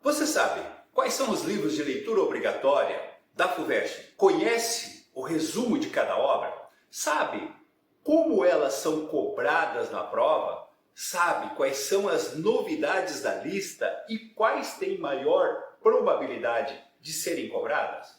Você sabe quais são os livros de leitura obrigatória da FUVEST? Conhece o resumo de cada obra? Sabe como elas são cobradas na prova? Sabe quais são as novidades da lista e quais têm maior probabilidade de serem cobradas?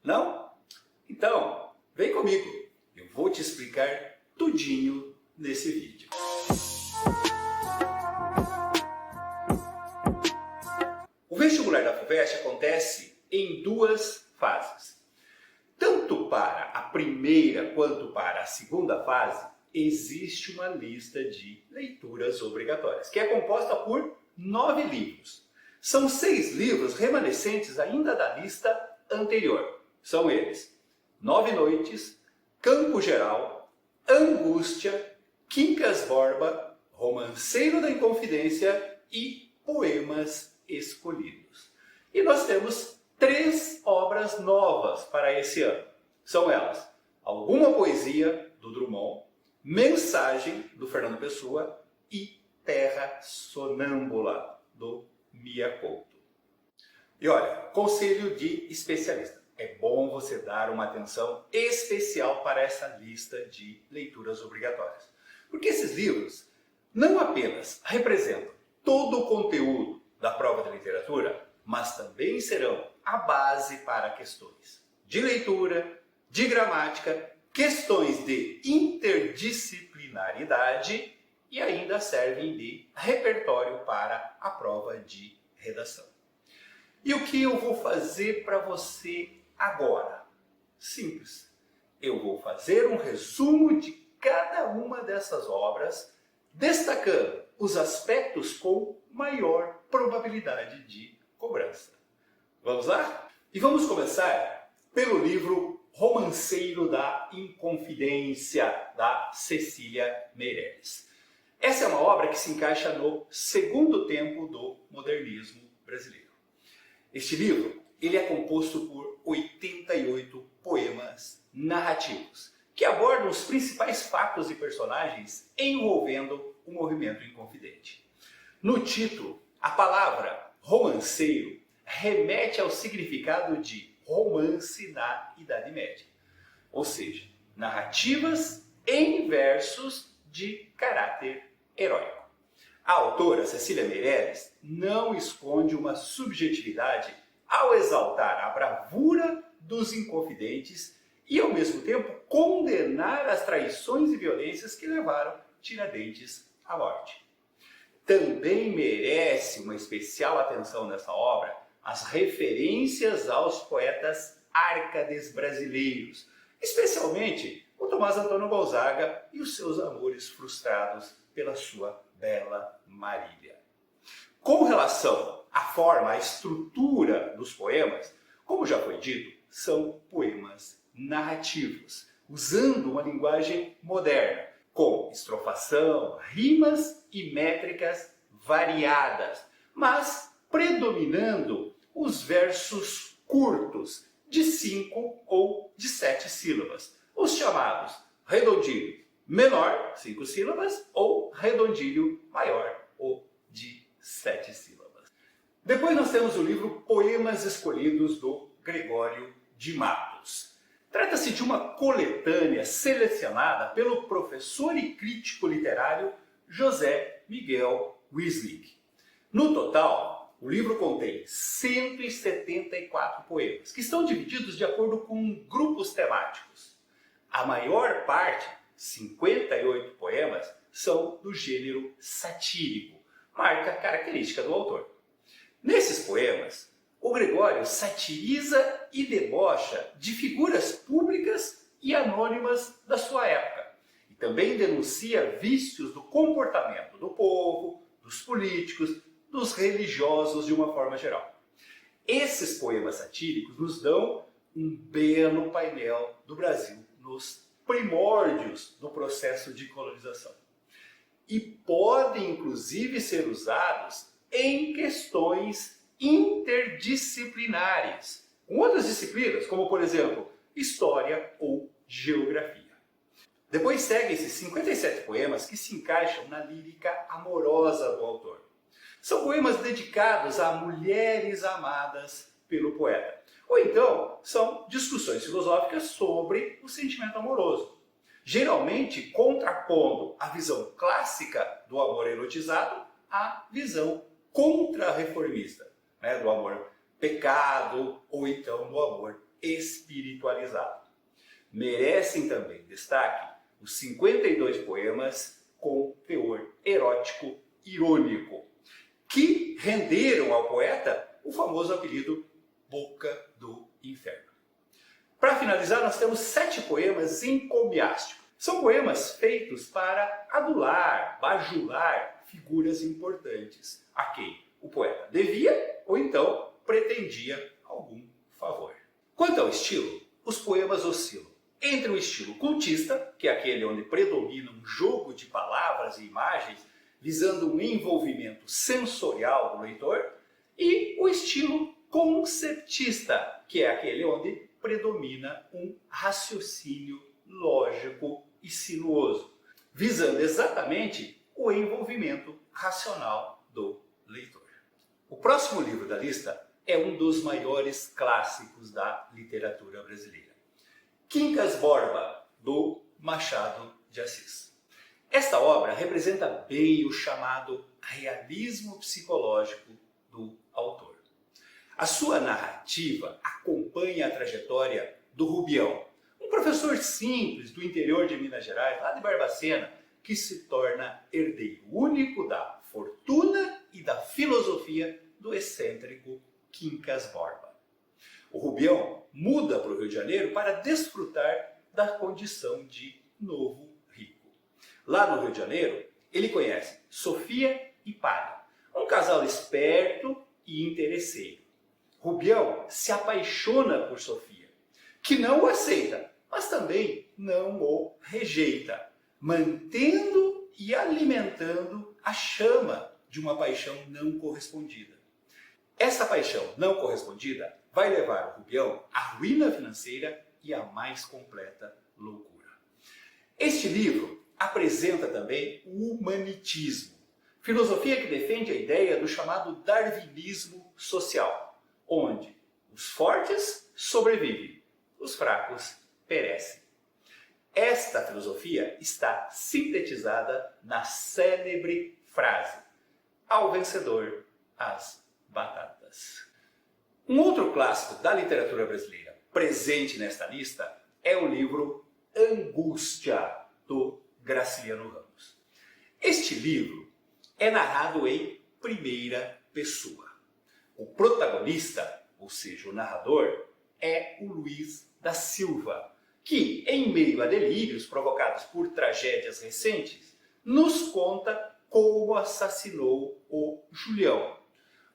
Não? Então, vem comigo. Eu vou te explicar tudinho nesse vídeo. O vestibular da FUVEST acontece em duas fases. Tanto para a primeira quanto para a segunda fase, existe uma lista de leituras obrigatórias, que é composta por 9 livros. São 6 livros remanescentes ainda da lista anterior. São eles: 9 Noites, Campo Geral, Angústia, Quincas Borba, Romanceiro da Inconfidência e Poemas Escolhidos. E nós temos 3 obras novas para esse ano. São elas: Alguma Poesia, do Drummond, Mensagem, do Fernando Pessoa e Terra Sonâmbula, do Mia Couto. E olha, conselho de especialista. É bom você dar uma atenção especial para essa lista de leituras obrigatórias. Porque esses livros não apenas representam todo o conteúdo da prova de literatura, mas também serão a base para questões de leitura, de gramática, questões de interdisciplinaridade e ainda servem de repertório para a prova de redação. E o que eu vou fazer para você agora? Simples. Eu vou fazer um resumo de cada uma dessas obras, destacando os aspectos com maior probabilidade de cobrança. Vamos lá? E vamos começar pelo livro Romanceiro da Inconfidência, da Cecília Meirelles. Essa é uma obra que se encaixa no segundo tempo do modernismo brasileiro. Este livro ele é composto por 88 poemas narrativos, que abordam os principais fatos e personagens envolvendo o movimento inconfidente. No título, a palavra romanceiro remete ao significado de romance na Idade Média, ou seja, narrativas em versos de caráter heróico. A autora, Cecília Meirelles, não esconde uma subjetividade ao exaltar a bravura dos inconfidentes e, ao mesmo tempo, condenar as traições e violências que levaram Tiradentes à morte. Também merece uma especial atenção nessa obra as referências aos poetas árcades brasileiros, especialmente o Tomás Antônio Gonzaga e os seus amores frustrados pela sua bela Marília. Com relação à forma, à estrutura dos poemas, como já foi dito, são poemas narrativos, usando uma linguagem moderna, com estrofação, rimas e métricas variadas, mas predominando os versos curtos, de 5 ou de 7 sílabas, os chamados redondilho menor, 5 sílabas, ou redondilho maior, ou de 7 sílabas. Depois nós temos o livro Poemas Escolhidos, do Gregório de Matos. Trata-se de uma coletânea selecionada pelo professor e crítico literário José Miguel Wisnik. No total, o livro contém 174 poemas, que estão divididos de acordo com grupos temáticos. A maior parte, 58 poemas, são do gênero satírico, marca característica do autor. Nesses poemas, o Gregório satiriza e debocha de figuras públicas e anônimas da sua época, e também denuncia vícios do comportamento do povo, dos políticos, dos religiosos de uma forma geral. Esses poemas satíricos nos dão um belo painel do Brasil nos primórdios do processo de colonização. E podem, inclusive, ser usados em questões interdisciplinares, com outras disciplinas, como, por exemplo, História ou Geografia. Depois seguem esses 57 poemas que se encaixam na lírica amorosa do autor. São poemas dedicados a mulheres amadas pelo poeta. Ou então, são discussões filosóficas sobre o sentimento amoroso. Geralmente contrapondo a visão clássica do amor erotizado à visão contra-reformista, né, do amor pecado ou então do amor espiritualizado. Merecem também destaque os 52 poemas com teor erótico irônico, que renderam ao poeta o famoso apelido Boca do Inferno. Para finalizar, nós temos 7 poemas encomiásticos. São poemas feitos para adular, bajular figuras importantes a quem o poeta devia ou então pretendia algum favor. Quanto ao estilo, os poemas oscilam entre o estilo cultista, que é aquele onde predomina um jogo de palavras e imagens visando um envolvimento sensorial do leitor, e o estilo conceptista, que é aquele onde predomina um raciocínio lógico e sinuoso, visando exatamente o envolvimento racional do leitor. O próximo livro da lista é um dos maiores clássicos da literatura brasileira. Quincas Borba, do Machado de Assis. Esta obra representa bem o chamado realismo psicológico do autor. A sua narrativa acompanha a trajetória do Rubião, um professor simples do interior de Minas Gerais, lá de Barbacena, que se torna herdeiro único da fortuna e da filosofia do excêntrico Quincas Borba. O Rubião muda para o Rio de Janeiro para desfrutar da condição de novo rico. Lá no Rio de Janeiro, ele conhece Sofia e Padre, um casal esperto e interesseiro. Rubião se apaixona por Sofia, que não o aceita, mas também não o rejeita, mantendo e alimentando a chama de uma paixão não correspondida. Essa paixão não correspondida vai levar o Rubião à ruína financeira e à mais completa loucura. Este livro apresenta também o humanitismo, filosofia que defende a ideia do chamado darwinismo social, onde os fortes sobrevivem, os fracos perecem. Esta filosofia está sintetizada na célebre frase: ao vencedor, as batatas. Um outro clássico da literatura brasileira presente nesta lista é o livro Angústia, do Graciliano Ramos. Este livro é narrado em primeira pessoa. O protagonista, ou seja, o narrador, é o Luiz da Silva, que, em meio a delírios provocados por tragédias recentes, nos conta como assassinou o Julião,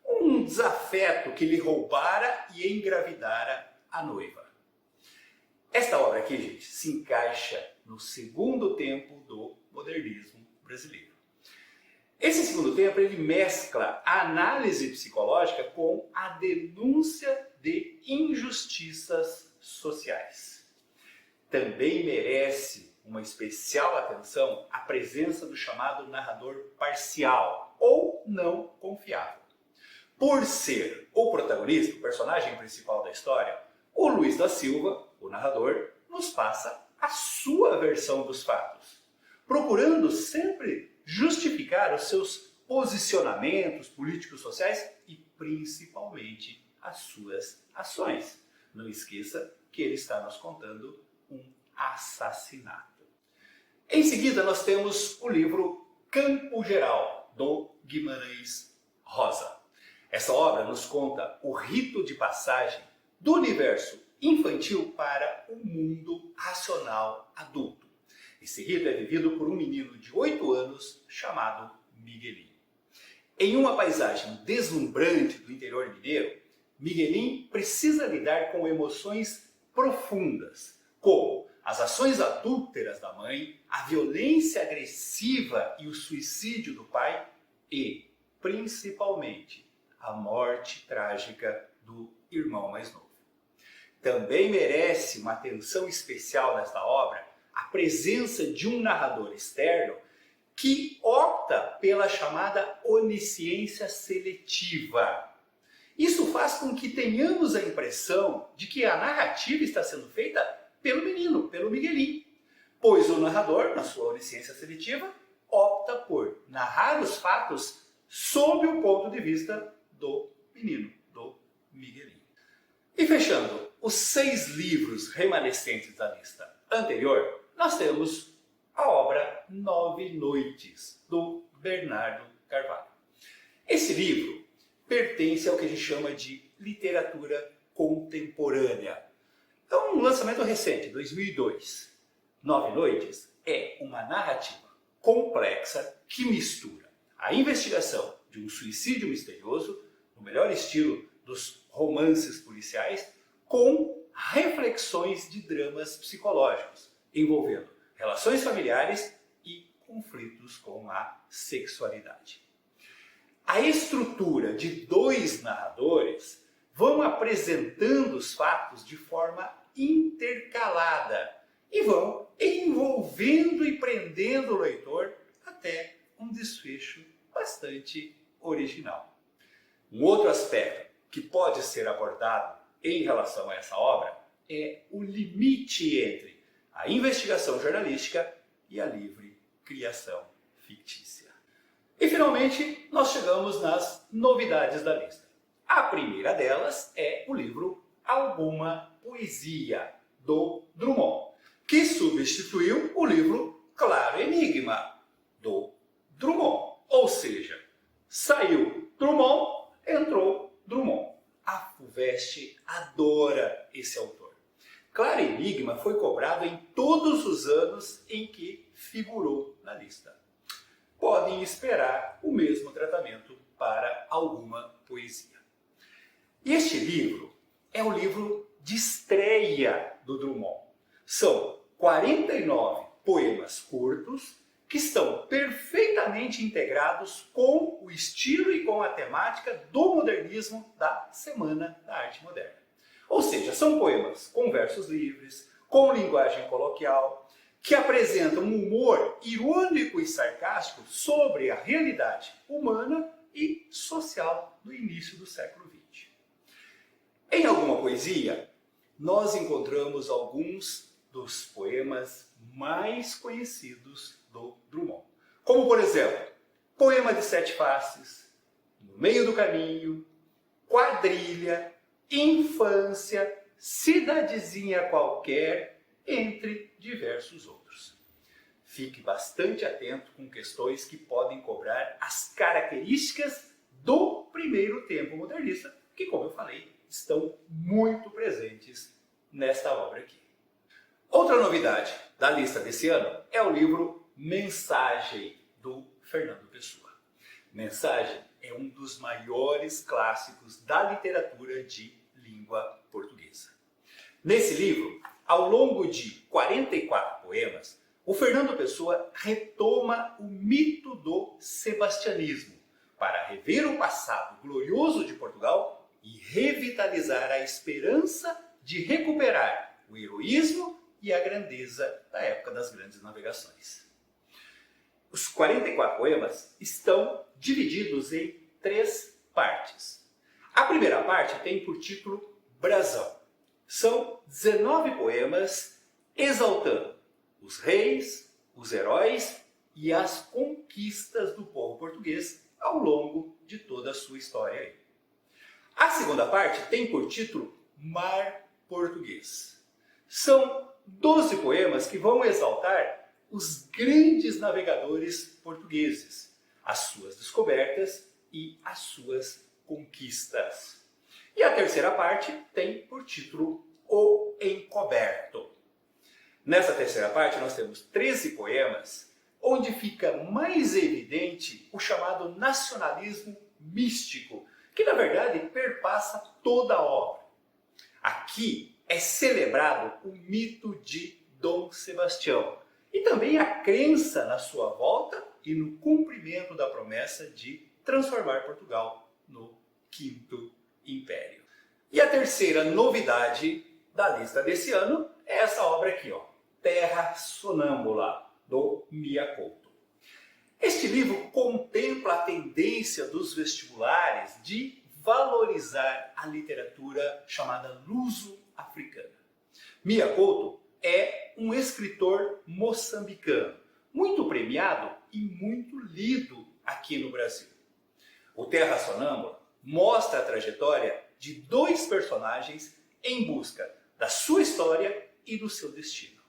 um desafeto que lhe roubara e engravidara a noiva. Esta obra aqui, gente, se encaixa no segundo tempo do modernismo brasileiro. Esse segundo tempo, ele mescla a análise psicológica com a denúncia de injustiças sociais. Também merece uma especial atenção a presença do chamado narrador parcial ou não confiável. Por ser o protagonista, o personagem principal da história, o Luiz da Silva, o narrador, nos passa a sua versão dos fatos, procurando sempre justificar os seus posicionamentos políticos sociais e principalmente as suas ações. Não esqueça que ele está nos contando um assassinato. Em seguida, nós temos o livro Campo Geral, do Guimarães Rosa. Essa obra nos conta o rito de passagem do universo infantil para o mundo racional adulto. Esse rito é vivido por um menino de 8 anos chamado Miguelinho. Em uma paisagem deslumbrante do interior mineiro, Miguelinho precisa lidar com emoções profundas, como as ações adúlteras da mãe, a violência agressiva e o suicídio do pai e, principalmente, a morte trágica do irmão mais novo. Também merece uma atenção especial nesta obra a presença de um narrador externo que opta pela chamada onisciência seletiva. Isso faz com que tenhamos a impressão de que a narrativa está sendo feita pelo menino, pelo Miguelinho, pois o narrador, na sua onisciência seletiva, opta por narrar os fatos sob o ponto de vista do menino, do Miguelinho. E fechando os 6 livros remanescentes da lista anterior, nós temos a obra 9 Noites, do Bernardo Carvalho. Esse livro pertence ao que a gente chama de literatura contemporânea. É um lançamento recente, 2002. 9 Noites é uma narrativa complexa que mistura a investigação de um suicídio misterioso, no melhor estilo dos romances policiais, com reflexões de dramas psicológicos, envolvendo relações familiares e conflitos com a sexualidade. A estrutura de 2 narradores vão apresentando os fatos de forma intercalada e vão envolvendo e prendendo o leitor até um desfecho bastante original. Um outro aspecto que pode ser abordado em relação a essa obra é o limite entre a investigação jornalística e a livre criação fictícia. E finalmente, nós chegamos nas novidades da lista. A primeira delas é o livro Alguma Poesia, do Drummond, que substituiu o livro Claro Enigma, do Drummond. Ou seja, saiu Drummond, entrou Drummond. A FUVEST adora esse autor. Claro Enigma foi cobrado em todos os anos em que figurou na lista. Podem esperar o mesmo tratamento para Alguma Poesia. E este livro é o livro de estreia do Drummond. São 49 poemas curtos que estão perfeitamente integrados com o estilo e com a temática do modernismo da Semana da Arte Moderna. Ou seja, são poemas com versos livres, com linguagem coloquial, que apresentam um humor irônico e sarcástico sobre a realidade humana e social do início do século XX. Em Alguma Poesia, nós encontramos alguns dos poemas mais conhecidos do Drummond. Como, por exemplo, Poema de Sete Faces, No Meio do Caminho, Quadrilha, Infância, Cidadezinha Qualquer, entre diversos outros. Fique bastante atento com questões que podem cobrar as características do primeiro tempo modernista, que, como eu falei, estão muito presentes nesta obra aqui. Outra novidade da lista desse ano é o livro Mensagem, do Fernando Pessoa. Mensagem é um dos maiores clássicos da literatura de língua portuguesa. Nesse livro, ao longo de 44 poemas, o Fernando Pessoa retoma o mito do sebastianismo para rever o passado glorioso de Portugal e revitalizar a esperança de recuperar o heroísmo e a grandeza da época das grandes navegações. Os 44 poemas estão divididos em 3 partes. A primeira parte tem por título Brasão. São 19 poemas exaltando os reis, os heróis e as conquistas do povo português ao longo de toda a sua história. A segunda parte tem por título Mar Português. São 12 poemas que vão exaltar os grandes navegadores portugueses, as suas descobertas e as suas conquistas. E a terceira parte tem por título O Encoberto. Nessa terceira parte nós temos 13 poemas onde fica mais evidente o chamado nacionalismo místico, que na verdade perpassa toda a obra. Aqui é celebrado o mito de Dom Sebastião e também a crença na sua volta e no cumprimento da promessa de transformar Portugal no Quinto Império. E a terceira novidade da lista desse ano é essa obra aqui, ó, Terra Sonâmbula, do Mia Couto. Este livro contempla a tendência dos vestibulares de valorizar a literatura chamada luso-africana. Mia Couto é um escritor moçambicano, muito premiado e muito lido aqui no Brasil. O Terra Sonâmbula mostra a trajetória de dois personagens em busca da sua história e do seu destino.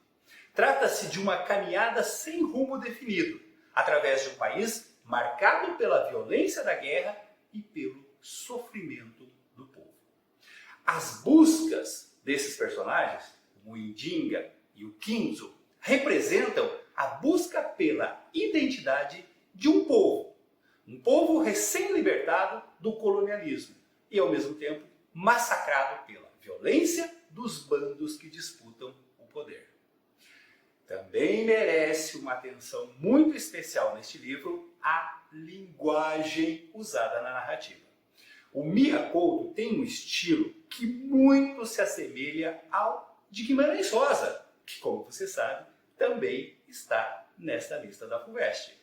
Trata-se de uma caminhada sem rumo definido, através de um país marcado pela violência da guerra e pelo sofrimento do povo. As buscas desses personagens, o Indinga e o Kinzo, representam a busca pela identidade de um povo recém-libertado do colonialismo e, ao mesmo tempo, massacrado pela violência dos bandos que disputam o poder. Também merece uma atenção muito especial neste livro a linguagem usada na narrativa. O Mia Couto tem um estilo que muito se assemelha ao de Guimarães Rosa, que, como você sabe, também está nesta lista da FUVEST.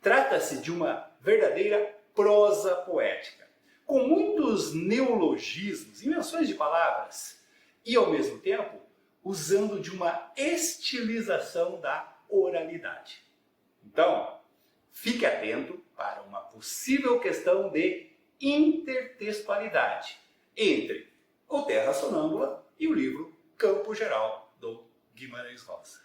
Trata-se de uma verdadeira prosa poética, com muitos neologismos, invenções de palavras, e ao mesmo tempo usando de uma estilização da oralidade. Então, fique atento para uma possível questão de intertextualidade entre o Terra Sonâmbula e o livro Campo Geral do Guimarães Rosa.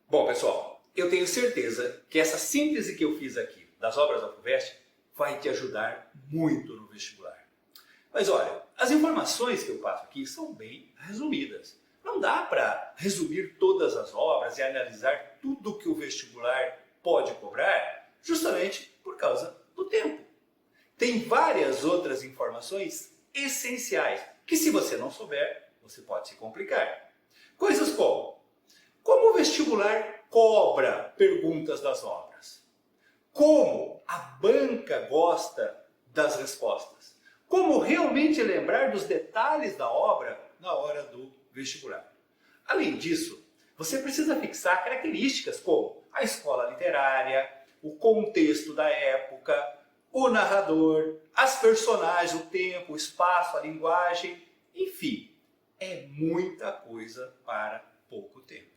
Bom, pessoal, eu tenho certeza que essa síntese que eu fiz aqui das obras da FUVEST vai te ajudar muito no vestibular. Mas olha, as informações que eu passo aqui são bem resumidas. Não dá para resumir todas as obras e analisar tudo que o vestibular pode cobrar, justamente por causa do tempo. Tem várias outras informações essenciais que, se você não souber, você pode se complicar. Coisas como o vestibular cobra perguntas das obras, como a banca gosta das respostas, como realmente lembrar dos detalhes da obra na hora do vestibular. Além disso, você precisa fixar características como a escola literária, o contexto da época, o narrador, as personagens, o tempo, o espaço, a linguagem, enfim, é muita coisa para pouco tempo.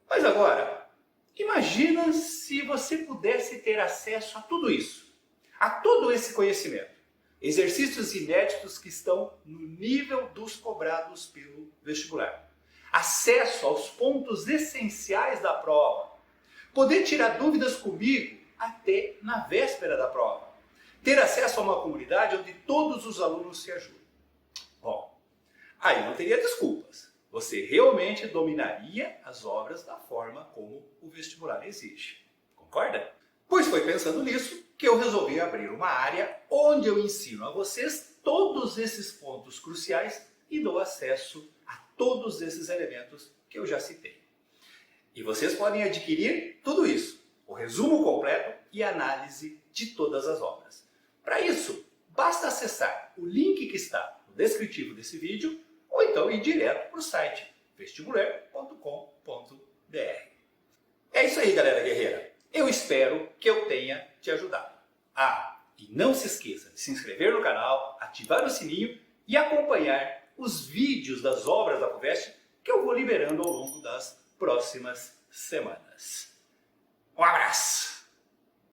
Mas agora, imagina se você pudesse ter acesso a tudo isso, a todo esse conhecimento. Exercícios inéditos que estão no nível dos cobrados pelo vestibular. Acesso aos pontos essenciais da prova. Poder tirar dúvidas comigo até na véspera da prova. Ter acesso a uma comunidade onde todos os alunos se ajudam. Bom, aí não teria desculpas. Você realmente dominaria as obras da forma como o vestibular exige. Concorda? Pois foi pensando nisso que eu resolvi abrir uma área onde eu ensino a vocês todos esses pontos cruciais e dou acesso a todos esses elementos que eu já citei. E vocês podem adquirir tudo isso, o resumo completo e análise de todas as obras. Para isso, basta acessar o link que está no descritivo desse vídeo ou então ir direto para o site vestibular.com.br. É isso aí, galera guerreira. Eu espero que eu tenha te ajudado. E não se esqueça de se inscrever no canal, ativar o sininho e acompanhar os vídeos das obras da FUVEST que eu vou liberando ao longo das próximas semanas. Um abraço!